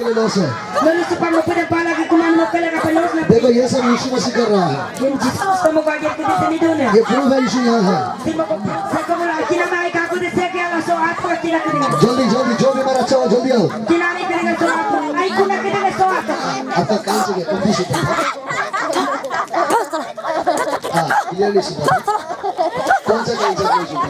आपके लिए लॉस है। No necesitamos poder falar que como no quer levar para nós. देखो ये सब यीशु मसीह कर रहा है। Estamos com alguém que detenido né. ये प्रूफ है यीशु यहाँ है। Se como aqui na América aconteceu que ela só ato aqui na criança. जल्दी जल्दी जो भी मेरा अच्छा हो जल्दी आओ। Que na América só ato. Aí como é que deve só ato? आपका कहाँ से गया? कौन सी हाँ क्लियरली सुना। कौन सा कौन सा सुना?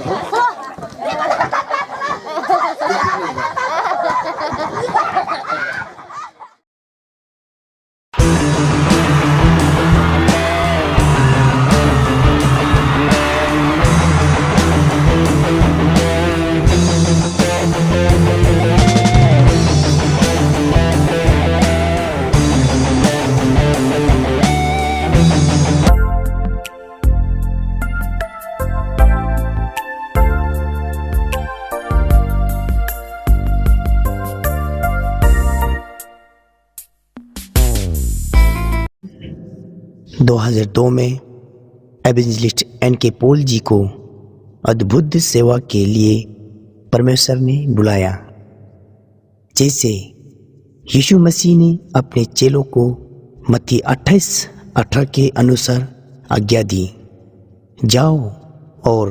में एवेंजलिस्ट एन.के. पॉल जी को अद्भुत सेवा के लिए परमेश्वर ने बुलाया। जैसे यीशु मसीह ने अपने चेलों को मत्ती 28:18 के अनुसार आज्ञा दी, जाओ और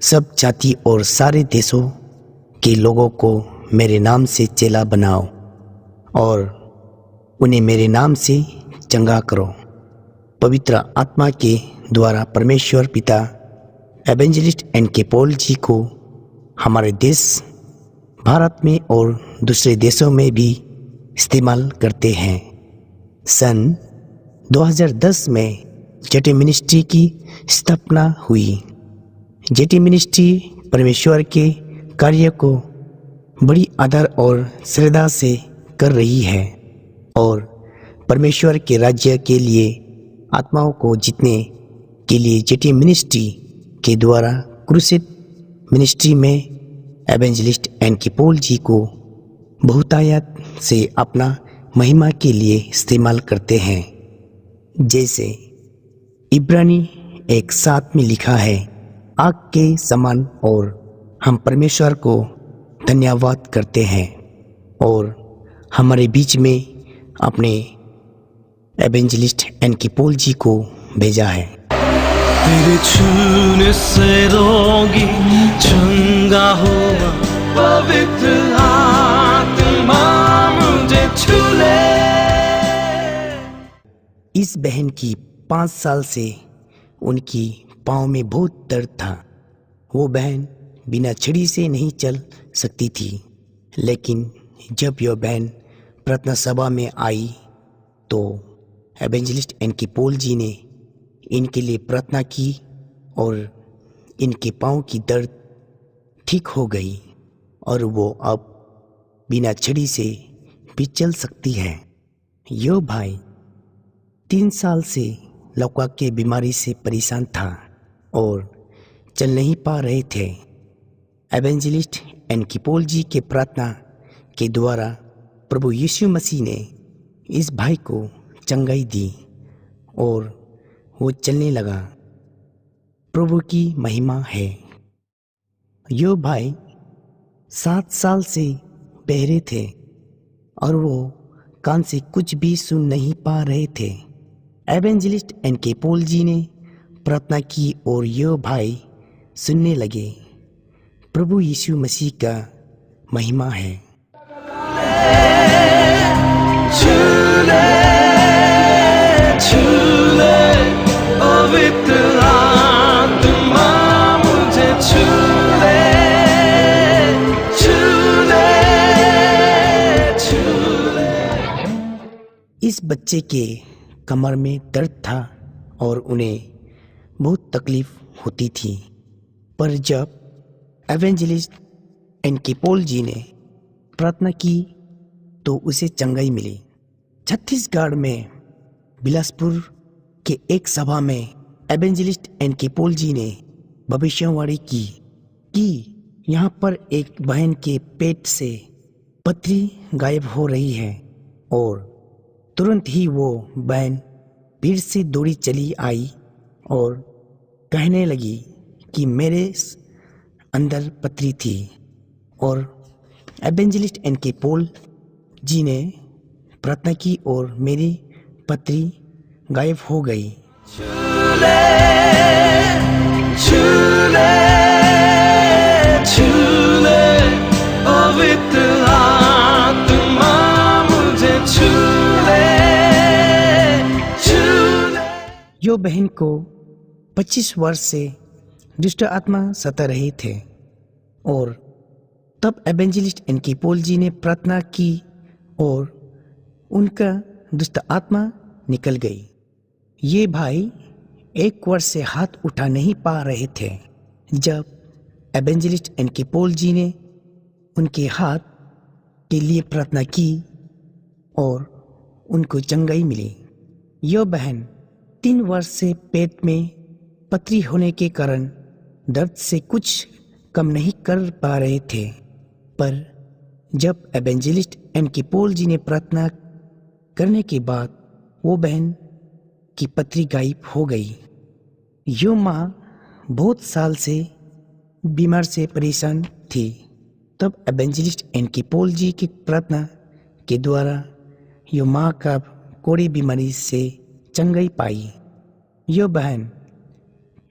सब जाति और सारे देशों के लोगों को मेरे नाम से चेला बनाओ और उन्हें मेरे नाम से चंगा करो। पवित्र आत्मा के द्वारा परमेश्वर पिता एवेंजलिस्ट एन.के. पॉल जी को हमारे देश भारत में और दूसरे देशों में भी इस्तेमाल करते हैं। सन 2010 में जेटी मिनिस्ट्री की स्थापना हुई। जेटी मिनिस्ट्री परमेश्वर के कार्य को बड़ी आदर और श्रद्धा से कर रही है और परमेश्वर के राज्य के लिए आत्माओं को जीतने के लिए जेटी मिनिस्ट्री के द्वारा क्रूसिड मिनिस्ट्री में एवेंजलिस्ट एन.के. पॉल जी को बहुतायत से अपना महिमा के लिए इस्तेमाल करते हैं। जैसे इब्रानी 1:7 में लिखा है, आग के समान, और हम परमेश्वर को धन्यवाद करते हैं और हमारे बीच में अपने एवेंजलिस्ट एन.के. पॉल जी को भेजा है। तेरे छूने से रोगी चंगा हुआ, पवित्र आत्मा मुझे छू ले। इस बहन की 5 साल से उनकी पाँव में बहुत दर्द था। वो बहन बिना छड़ी से नहीं चल सकती थी, लेकिन जब यह बहन प्रार्थना सभा में आई तो एवेंजलिस्ट एन.के. पॉल जी ने इनके लिए प्रार्थना की और इनके पाँव की दर्द ठीक हो गई और वो अब बिना छड़ी से भी चल सकती है। यो भाई 3 साल से लकवा के बीमारी से परेशान था और चल नहीं पा रहे थे। Evangelist NK. पॉल जी के प्रार्थना के द्वारा प्रभु यीशु मसीह ने इस भाई को चंगाई दी और वो चलने लगा। प्रभु की महिमा है। यो भाई 7 साल से बहरे थे और वो कान से कुछ भी सुन नहीं पा रहे थे। Evangelist NK. पॉल जी ने प्रार्थना की और यो भाई सुनने लगे। प्रभु यीशु मसीह का महिमा है। पवित्र आत्मा मुझे छू ले, छू ले, छू ले। इस बच्चे के कमर में दर्द था और उन्हें बहुत तकलीफ होती थी, पर जब एवेंजलिस्ट एन.के. पॉल जी ने प्रार्थना की तो उसे चंगाई मिली। छत्तीसगढ़ में बिलासपुर के एक सभा में एवेंजलिस्ट एन.के. पॉल जी ने भविष्यवाणी की कि यहाँ पर एक बहन के पेट से पथरी गायब हो रही है और तुरंत ही वो बहन भीड़ से दौड़ी चली आई और कहने लगी कि मेरे अंदर पथरी थी। और एवेंजलिस्ट एन.के. पॉल जी ने प्रार्थना की और मेरी पत्री गायब हो गई। छूले छूले छूले पवित्र आत्मा मुझे छूले छूले। यो बहन को 25 वर्ष से दुष्ट आत्मा सता रहे थे और तब एवेंजलिस्ट एनके पॉल जी ने प्रार्थना की और उनका दुष्ट आत्मा निकल गई। ये भाई 1 वर्ष से हाथ उठा नहीं पा रहे थे जब एवेंजलिस्ट एनके पॉल जी ने उनके हाथ के लिए प्रार्थना की और उनको चंगाई मिली। यह बहन 3 वर्ष से पेट में पथरी होने के कारण दर्द से कुछ कम नहीं कर पा रहे थे, पर जब एवेंजलिस्ट एनके पॉल जी ने प्रार्थना करने के बाद वो बहन की पथरी गायब हो गई। यो माँ बहुत साल से बीमार से परेशान थी। तब एवेंजलिस्ट एनके पॉल जी की प्रार्थना के द्वारा यो माँ का कोड़ी बीमारी से चंगाई पाई। यो बहन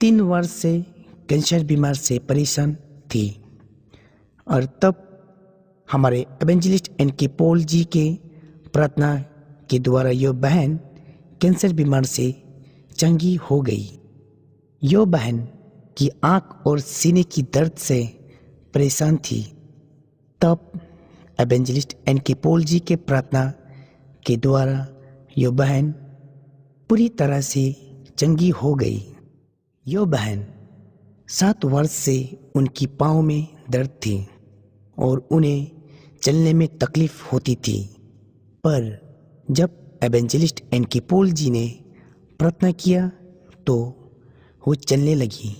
3 वर्ष से कैंसर बीमार से परेशान थी और तब हमारे एवेंजलिस्ट एनके पॉल जी के प्रार्थना के द्वारा यो बहन कैंसर बीमार से चंगी हो गई। यो बहन की आंख और सीने की दर्द से परेशान थी। तब एवेंजलिस्ट एनके पॉल जी के प्रार्थना के द्वारा यो बहन पूरी तरह से चंगी हो गई। यो बहन 7 वर्ष से उनकी पाँव में दर्द थी और उन्हें चलने में तकलीफ होती थी, पर जब एवेंजलिस्ट एनके पॉल जी ने प्रार्थना किया तो वो चलने लगी।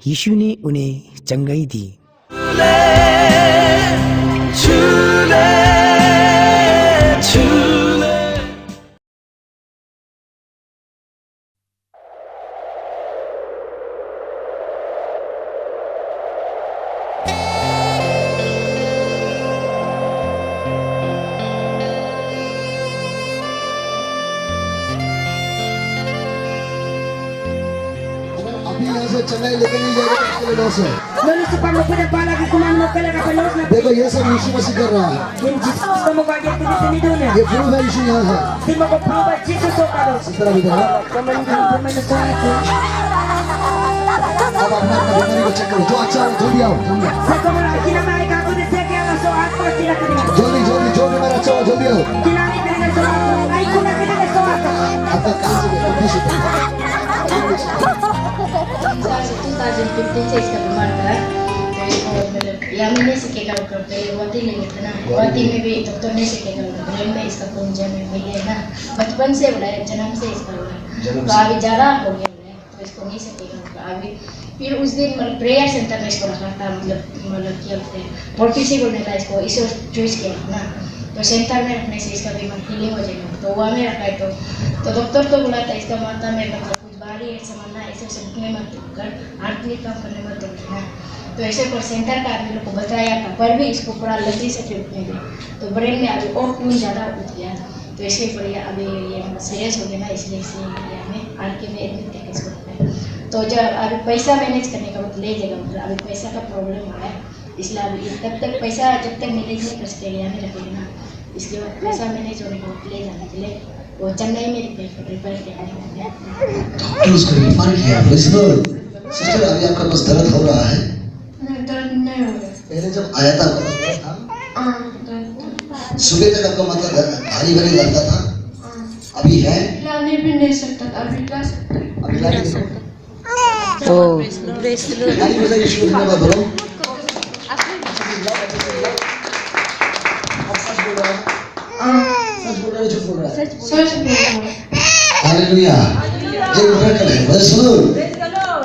यीशु ने उन्हें चंगाई दी। छूले छूले। अभी यहाँ से चेन्नई लेके नहीं जाएगा तो उसके लिए लॉस है। Lalu supaya mo pinapala ka kumain mo kailan ka palos na देखो ये सब यीशु मसीह कर रहा है। yung Jesus gusto mo kaya tinitin doon ये प्रूफ है यीशु यहाँ है। Di mo ko prove Jesus o palos. इस तरह इधर आओ। Kumain na sa akin. अब अपना बीमारी को चेक करो। जो अच्छा हो जल्दी आओ जल्दी Sa kumula kinamay ka ako sa kaya ang so ato sila kanina. जल्दी जल्दी जो बीमार अच्छा हो जल्दी आओ। Kinani ka na sa ato. Ay ko na kanina sa ato. आपका कहाँ से इंग्लिश है? 2015 से इसका बीमार था और मतलब यहाँ में नहीं सकेगा वो करते गुवाहाटी ले गए थे ना। गुवाहाटी में भी डॉक्टर नहीं सकेगा वो ब्रेन में इसका खून जमे मिल गया ना। बचपन से बोला है, जन्म से इसका हुआ है तो अभी ज़्यादा हो गया है तो इसको नहीं सकेगा अभी। फिर उस दिन मतलब प्रेयर सेंटर में इसको रखा था, मतलब क्या बोलते हैं पोर्टिसी बोलने का इसको इसे चूज किया ना। तो सेंटर में रखने से इसका बीमार हीलिंग हो जाएगा तो वहाँ में रखा है। तो डॉक्टर तो बोला था इसका माथा में मतलब भारी है समझना ऐसे उठने मत कर हाथ में काम करने मत देना। तो ऐसे पर सेंटर का आदमी लोग को बताया था पर भी इसको पूरा लगी से उठने गए तो ब्रेन में अभी और खून ज़्यादा उठ गया तो इसलिए बढ़िया अभी ये सीरियस हो गया ना, इसलिए हमें आर के में एडमिट करके इसको तो जब अभी पैसा मैनेज करने का मतलब ले जाएगा मतलब अभी पैसा का प्रॉब्लम हो रहा है इसलिए अभी तब तक पैसा जब तक मैनेज नहीं कर सकेगा हमें रखेगा ना। इसके बाद पैसा मैनेज होने को ले जाने के लिए वो चेन्नई में रिपेयर करने डॉक्टर उसको रिफर किया। सिस्टर अभी आपका बस दर्द हो रहा है? नहीं दर्द नहीं हो रहा। पहले जब आया था आपका बस दर्द था? सुबह तक आपका मतलब भारी भारी लगता था? अभी है? लाने भी नहीं सकता था, अभी ला सकता है। अभी ला नहीं सकता। यानी बोला यीशु धन्यवाद बोलो। सच बोल रहा है झूठ बोल रहा है? सच बोल रहा हूँ। हालेलुया। ये मिरेकल है। बस सुनो,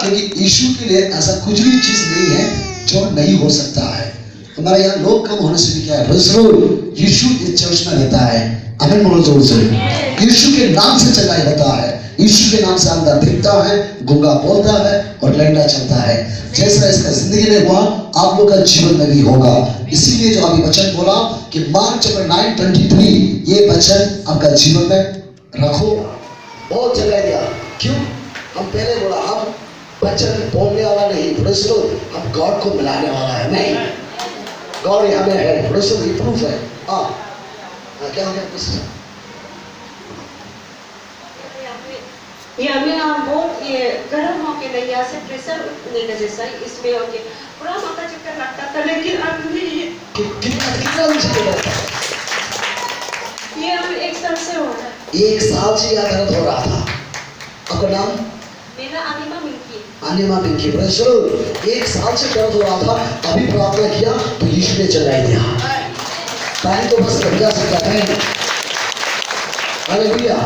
क्योंकि यीशु के लिए ऐसा कुछ भी चीज नहीं है जो नहीं हो सकता है। हमारे यहाँ लोग कम होने से भी क्या है, बस सुनो, यीशु इस चर्च में रहता है। आमीन बोलो जोर से। यीशु के नाम से चंगाई होता है, यीशु के नाम से अंधा दिखता है, गूंगा बोलता है और लंगड़ा चलता है। जैसा इसका जिंदगी में हुआ आप लोग का जीवन में भी होगा। इसीलिए जो अभी वचन बोला कि मार्क चैप्टर 9:23 ये वचन आपका जीवन में रखो। बहुत जगह दिया, क्यों? हम पहले बोला हम वचन बोलने वाला नहीं, हम गॉड को मिलाने वाला है। नहीं, गॉड यहाँ में है, प्रूफ है। क्या हो गया? ये हमें बहुत ये गर्म होके नहीं, यहाँ से प्रेशर उठने का जैसा इसमें होके पूरा माथा चक्कर लगता था, लेकिन अब कितना ये हमें 1 साल से हो रहा है। 1 साल से यह दर्द हो रहा था। आपका नाम? मेरा अनिमा मिंकी। अनिमा मिंकी। 1 साल से दर्द हो रहा था, अभी प्रार्थना किया तो यीशु ने चलाई दिया। टाइम तो बस बढ़िया सकता है। हालेलुया।